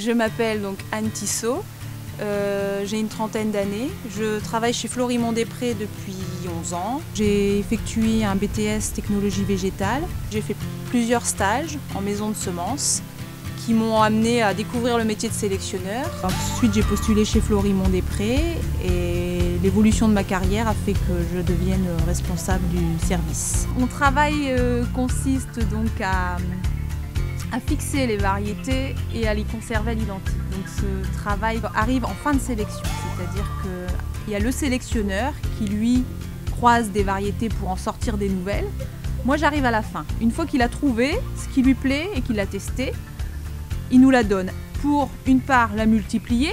Je m'appelle donc Anne Tissot, j'ai une trentaine d'années. Je travaille chez Florimond-Després depuis 11 ans. J'ai effectué un BTS technologie végétale. J'ai fait plusieurs stages en maison de semences qui m'ont amené à découvrir le métier de sélectionneur. Ensuite, j'ai postulé chez Florimond-Després et l'évolution de ma carrière a fait que je devienne responsable du service. Mon travail consiste donc à fixer les variétés et à les conserver à l'identique. Donc ce travail arrive en fin de sélection, c'est-à-dire qu'il y a le sélectionneur qui lui croise des variétés pour en sortir des nouvelles. Moi j'arrive à la fin. Une fois qu'il a trouvé ce qui lui plaît et qu'il a testé, il nous la donne pour une part la multiplier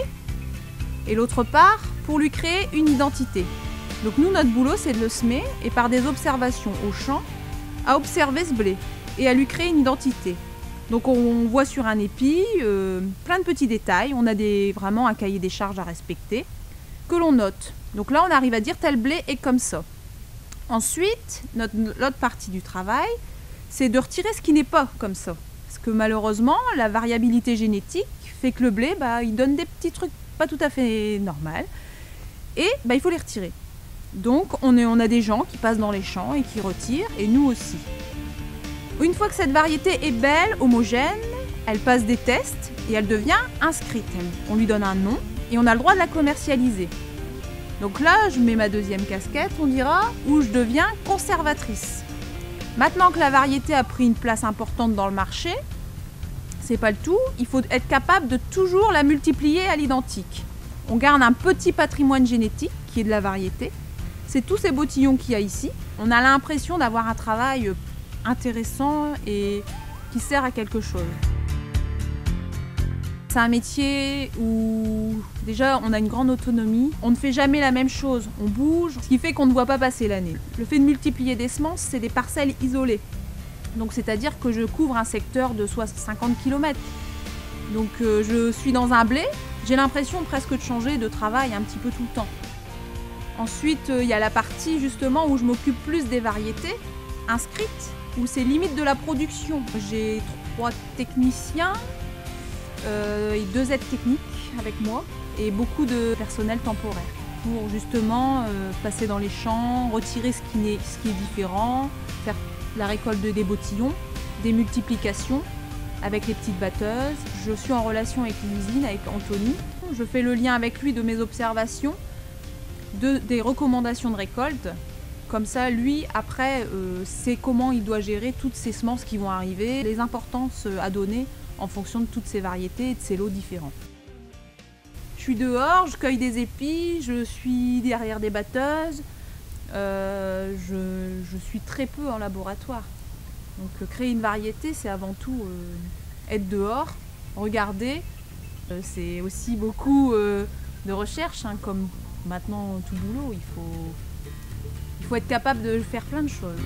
et l'autre part pour lui créer une identité. Donc nous notre boulot c'est de le semer et par des observations au champ à observer ce blé et à lui créer une identité. Donc on voit sur un épi plein de petits détails, on a vraiment un cahier des charges à respecter que l'on note. Donc là on arrive à dire tel blé est comme ça. Ensuite, l'autre partie du travail, c'est de retirer ce qui n'est pas comme ça. Parce que malheureusement, la variabilité génétique fait que le blé, il donne des petits trucs pas tout à fait normaux. Et il faut les retirer. Donc on a des gens qui passent dans les champs et qui retirent, et nous aussi. Une fois que cette variété est belle, homogène, elle passe des tests et elle devient inscrite. On lui donne un nom et on a le droit de la commercialiser. Donc là, je mets ma deuxième casquette, on dira, où je deviens conservatrice. Maintenant que la variété a pris une place importante dans le marché, c'est pas le tout, il faut être capable de toujours la multiplier à l'identique. On garde un petit patrimoine génétique qui est de la variété. C'est tous ces bottillons qu'il y a ici. On a l'impression d'avoir un travail intéressant et qui sert à quelque chose. C'est un métier où déjà on a une grande autonomie, on ne fait jamais la même chose, on bouge, ce qui fait qu'on ne voit pas passer l'année. Le fait de multiplier des semences, c'est des parcelles isolées. Donc c'est-à-dire que je couvre un secteur de 50 km. Donc je suis dans un blé, j'ai l'impression presque de changer de travail un petit peu tout le temps. Ensuite, il y a la partie justement où je m'occupe plus des variétés inscrites, où c'est limite de la production. J'ai 3 techniciens et 2 aides techniques avec moi et beaucoup de personnel temporaire pour justement passer dans les champs, retirer ce qui est différent, faire la récolte des bottillons, des multiplications avec les petites batteuses. Je suis en relation avec l'usine, avec Anthony. Je fais le lien avec lui de mes observations, des recommandations de récolte. Comme ça, lui, après, sait comment il doit gérer toutes ces semences qui vont arriver, les importances à donner en fonction de toutes ces variétés et de ces lots différents. Je suis dehors, je cueille des épis, je suis derrière des batteuses, je suis très peu en laboratoire. Donc créer une variété, c'est avant tout être dehors, regarder. C'est aussi beaucoup de recherche, comme maintenant tout boulot, il faut être capable de faire plein de choses.